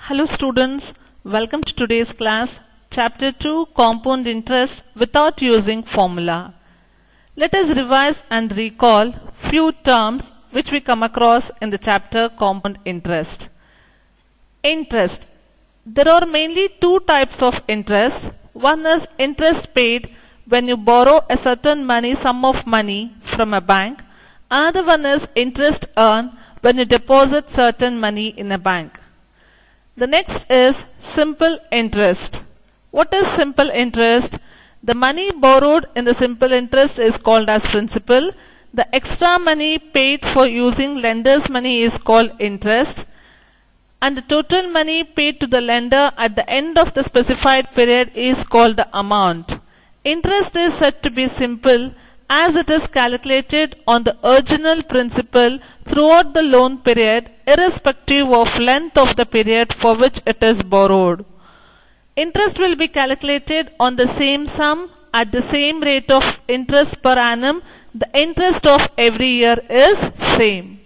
Hello students, welcome to today's class, Chapter 2 Compound Interest without using formula. Let us revise and recall few terms which we come across in the chapter Compound Interest. Interest. There are mainly two types of interest. One is interest paid when you borrow a certain sum of money from a bank. Another one is interest earned when you deposit certain money in a bank. The next is simple interest. What is simple interest? The money borrowed in the simple interest is called as principal. The extra money paid for using lender's money is called interest. And the total money paid to the lender at the end of the specified period is called the amount. Interest is said to be simple as it is calculated on the original principal throughout the loan period, irrespective of length of the period for which it is borrowed. Interest will be calculated on the same sum at the same rate of interest per annum. The interest of every year is same.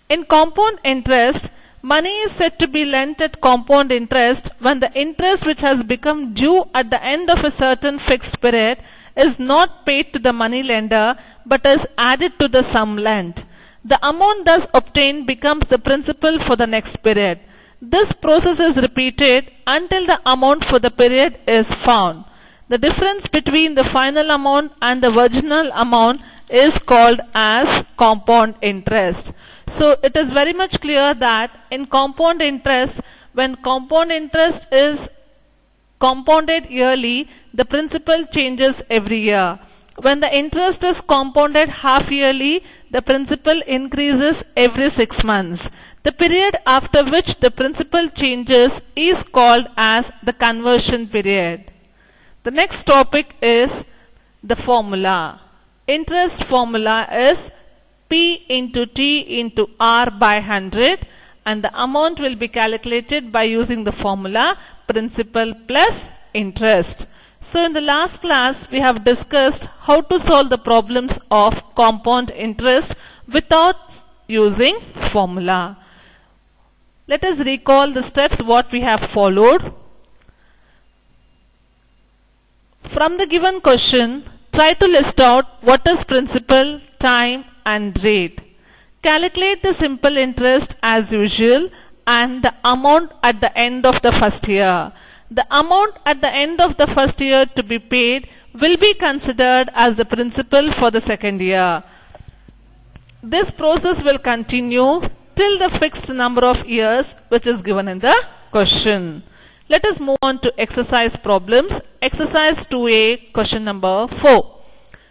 In compound interest, money is said to be lent at compound interest when the interest which has become due at the end of a certain fixed period is not paid to the money lender but is added to the sum lent. The amount thus obtained becomes the principal for the next period. This process is repeated until the amount for the period is found. The difference between the final amount and the original amount is called as compound interest. So it is very much clear that in compound interest, when compound interest is compounded yearly, the principal changes every year. When the interest is compounded half yearly, the principal increases every 6 months. The period after which the principal changes is called as the conversion period. The next topic is the formula. Interest formula is P into T into R by 100, and the amount will be calculated by using the formula principal plus interest. So in the last class we have discussed how to solve the problems of compound interest without using formula. Let us recall the steps what we have followed. From the given question, try to list out what is principal, time and rate. Calculate the simple interest as usual and the amount at the end of the first year. The amount at the end of the first year to be paid will be considered as the principal for the second year. This process will continue till the fixed number of years which is given in the question. Let us move on to exercise problems. Exercise 2A, question number 4.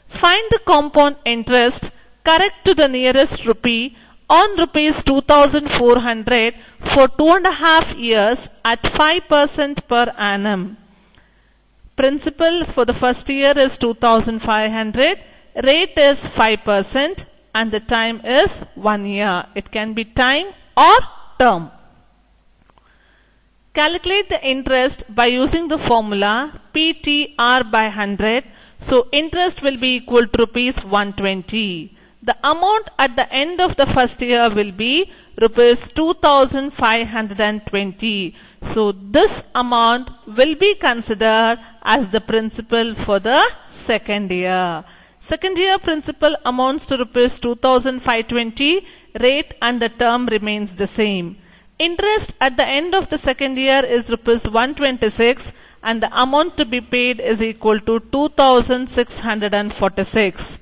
Find the compound interest correct to the nearest rupee on rupees 2400 for 2.5 years at 5% per annum. Principal for the first year is 2500, rate is 5% and the time is 1 year. It can be time or term. Calculate the interest by using the formula PTR by 100. So interest will be equal to rupees 120. The amount at the end of the first year will be rupees 2520. So this amount will be considered as the principal for the second year. Second year principal amounts to rupees 2520. Rate and the term remains the same. Interest at the end of the second year is rupees 126 and the amount to be paid is equal to 2646.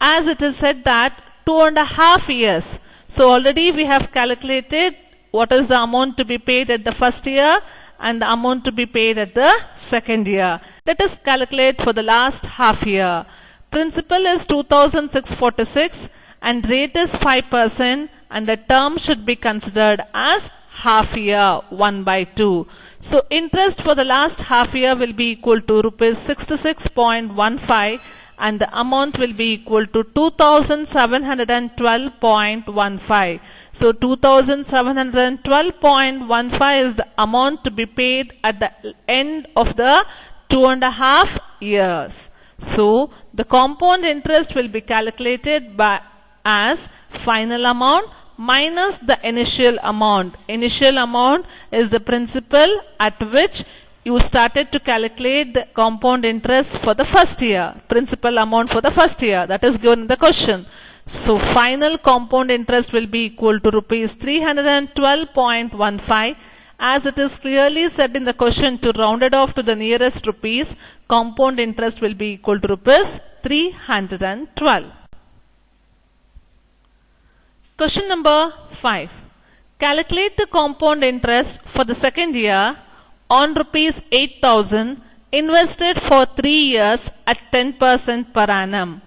As it is said that 2.5 years. So already we have calculated what is the amount to be paid at the first year and the amount to be paid at the second year. Let us calculate for the last half year. Principal is 2646 and rate is 5% and the term should be considered as half year 1/2. So interest for the last half year will be equal to rupees 66.15 and the amount will be equal to 2712.15. So 2712.15 is the amount to be paid at the end of the 2.5 years. So the compound interest will be calculated by as final amount minus the initial amount. Initial amount is the principal at which you started to calculate the compound interest for the first year. Principal amount for the first year. That is given in the question. So final compound interest will be equal to rupees 312.15. As it is clearly said in the question, to round it off to the nearest rupees, compound interest will be equal to rupees 312. Question number 5. Calculate the compound interest for the second year on rupees 8,000 invested for 3 years at 10% per annum.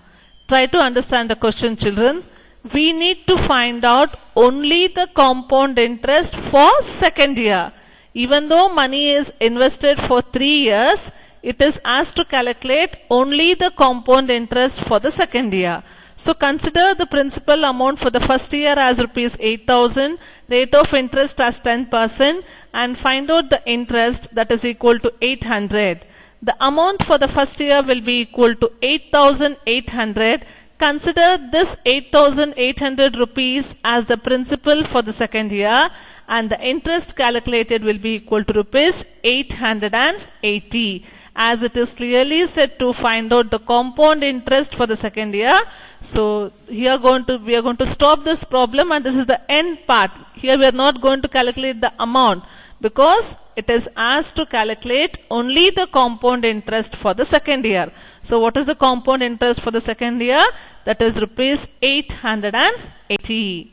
Try to understand the question, children. We need to find out only the compound interest for second year. Even though money is invested for 3 years, it is asked to calculate only the compound interest for the second year. So consider the principal amount for the first year as rupees 8,000, rate of interest as 10%, and find out the interest, that is equal to 800. The amount for the first year will be equal to 8,800. Consider this 8,800 rupees as the principal for the second year, and the interest calculated will be equal to rupees 880. As it is clearly said to find out the compound interest for the second year. So here we are going to stop this problem, and this is the end part. Here we are not going to calculate the amount because it is asked to calculate only the compound interest for the second year. So what is the compound interest for the second year? That is rupees 880.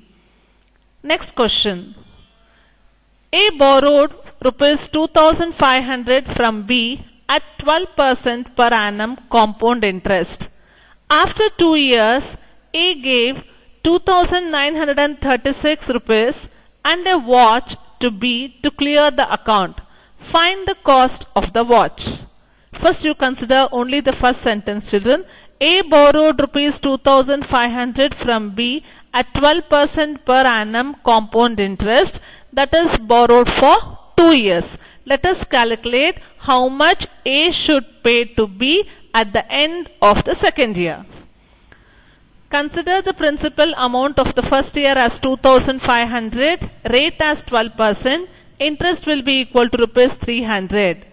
Next question. A borrowed rupees 2,500 from B at 12% per annum compound interest. After 2 years, A gave 2,936 rupees and a watch to B to clear the account. Find the cost of the watch. First you consider only the first sentence, children. A borrowed rupees 2,500 from B at 12% per annum compound interest, that is borrowed for 2 years. Let us calculate how much A should pay to B at the end of the second year. Consider the principal amount of the first year as 2,500, rate as 12%, interest will be equal to rupees 300,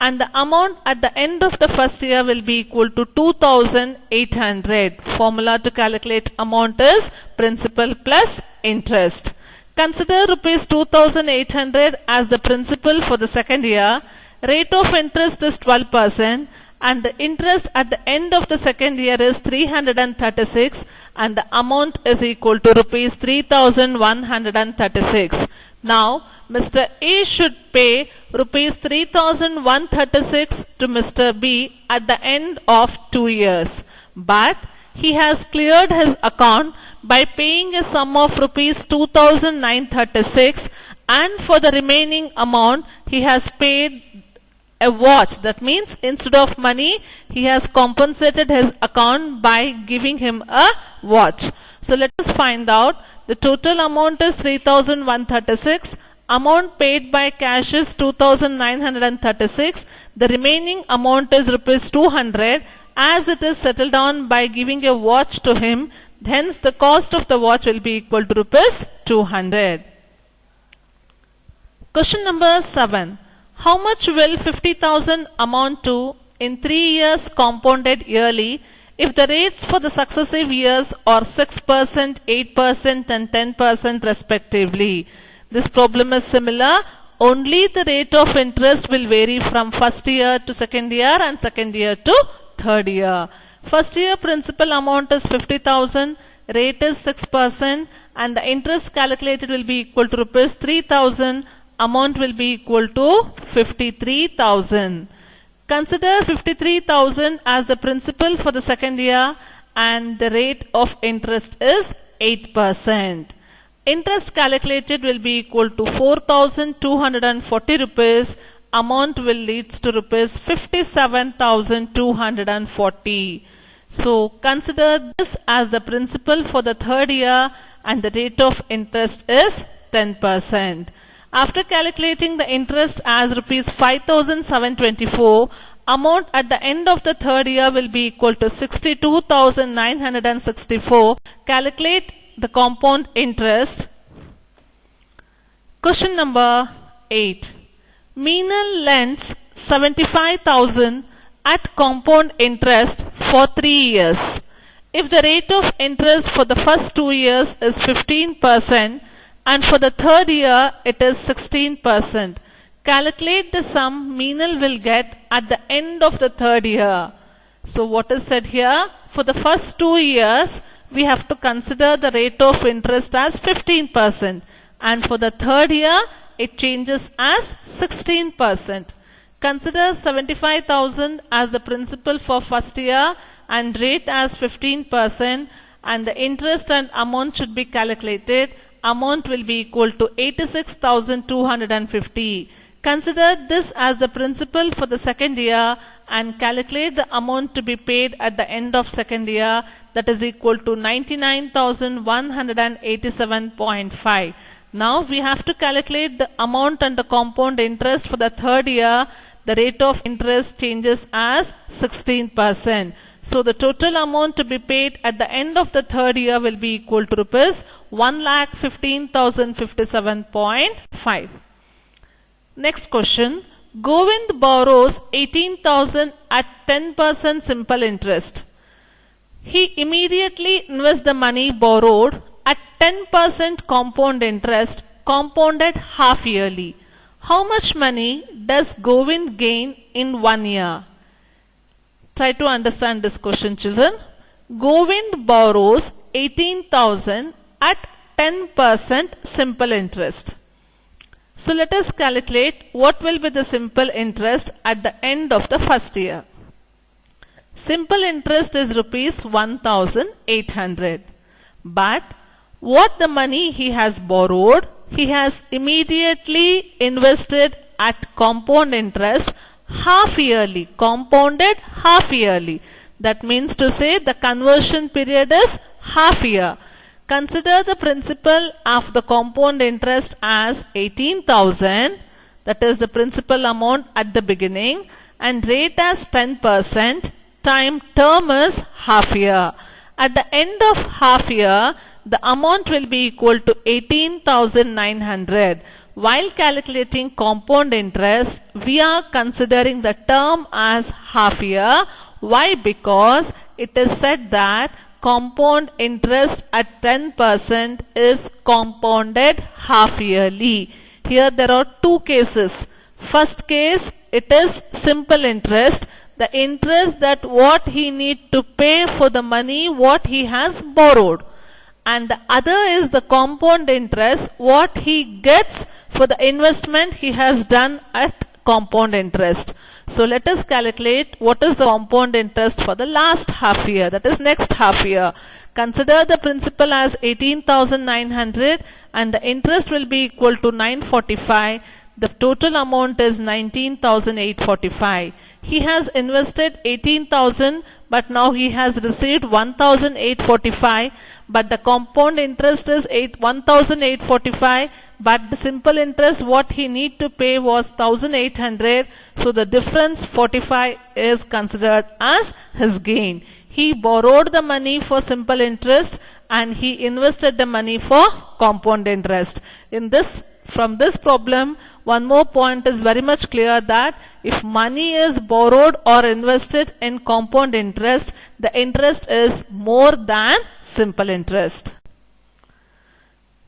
and the amount at the end of the first year will be equal to 2,800. Formula to calculate amount is principal plus interest. Consider rupees 2,800 as the principal for the second year, rate of interest is 12%, and the interest at the end of the second year is 336, and the amount is equal to rupees 3,136. Now, Mr. A should pay rupees 3,136 to Mr. B at the end of 2 years. But he has cleared his account by paying a sum of rupees 2,936, and for the remaining amount he has paid a watch. That means instead of money he has compensated his account by giving him a watch. So let us find out. The total amount is 3,136. Amount paid by cash is 2,936. The remaining amount is rupees 200. As it is settled down by giving a watch to him, hence the cost of the watch will be equal to rupees 200. Question number 7. How much will 50,000 amount to in 3 years compounded yearly if the rates for the successive years are 6%, 8% and 10% respectively? This problem is similar. Only the rate of interest will vary from first year to second year and second year to third year. First year principal amount is 50,000, rate is 6%, and the interest calculated will be equal to rupees 3,000. Amount will be equal to 53,000. Consider 53,000 as the principal for the second year, and the rate of interest is 8%. Interest calculated will be equal to 4,240 rupees. Amount will leads to rupees 57,240. So consider this as the principal for the third year, and the rate of interest is 10%. After calculating the interest as rupees 5,724, amount at the end of the third year will be equal to 62,964. Calculate the compound interest. Question number 8. Meenal lends 75,000 at compound interest for 3 years. If the rate of interest for the first 2 years is 15% and for the third year it is 16%, calculate the sum Meenal will get at the end of the third year. So what is said here? For the first 2 years, we have to consider the rate of interest as 15%. And for the third year, it changes as 16%. Consider 75,000 as the principal for first year and rate as 15%, and the interest and amount should be calculated. Amount will be equal to 86,250. Consider this as the principal for the second year and calculate the amount to be paid at the end of second year, that is equal to 99,187.5. Now we have to calculate the amount and the compound interest for the third year. The rate of interest changes as 16%. So the total amount to be paid at the end of the third year will be equal to rupees 1,15,057.5. Next question. Govind borrows 18,000 at 10% simple interest. He immediately invests the money borrowed at 10% compound interest, compounded half yearly. How much money does Govind gain in 1 year? Try to understand this question, children. Govind borrows 18,000 at 10% simple interest. So let us calculate what will be the simple interest at the end of the first year. Simple interest is rupees 1,800. But what the money he has borrowed, he has immediately invested at compound interest half yearly, compounded half yearly. That means to say the conversion period is half year. Consider the principal of the compound interest as 18,000, that is the principal amount at the beginning, and rate as 10%, time term is half year. At the end of half year, the amount will be equal to 18,900. While calculating compound interest, we are considering the term as half year. Why? Because it is said that compound interest at 10% is compounded half yearly. Here there are two cases. First case, it is simple interest, the interest that what he need to pay for the money what he has borrowed. And the other is the compound interest, what he gets for the investment he has done at compound interest. So let us calculate what is the compound interest for the last half year, that is next half year. Consider the principal as 18,900 and the interest will be equal to 945. The total amount is 19,845. He has invested 18,000 but now he has received 1,845, but the compound interest is 1,845, but the simple interest what he need to pay was 1,800. So the difference 45 is considered as his gain. He borrowed the money for simple interest and he invested the money for compound interest. From this problem, one more point is very much clear that if money is borrowed or invested in compound interest, the interest is more than simple interest.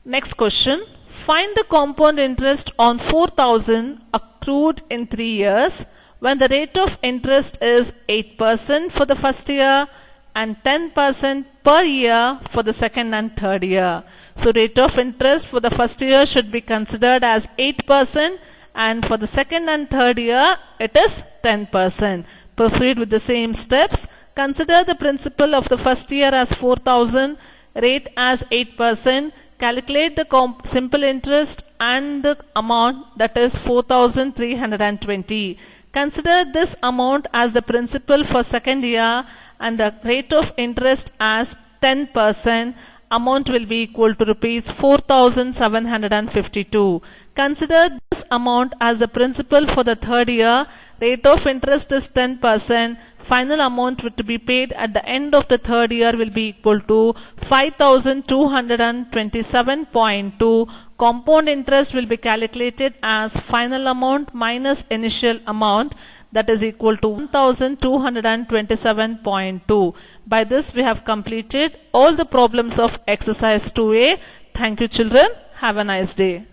Next question. Find the compound interest on 4,000 accrued in 3 years when the rate of interest is 8% for the first year and 10% per year for the second and third year. So rate of interest for the first year should be considered as 8% and for the second and third year it is 10%. Proceed with the same steps. Consider the principal of the first year as 4,000, rate as 8%. Calculate the simple interest and the amount, that is 4,320. Consider this amount as the principal for second year and the rate of interest as 10%. Amount will be equal to rupees 4,752. Consider this amount as the principal for the third year. Rate of interest is 10%. Final amount to be paid at the end of the third year will be equal to 5,227.2. Compound interest will be calculated as final amount minus initial amount, that is equal to 1,227.2. By this we have completed all the problems of exercise 2A. Thank you children. Have a nice day.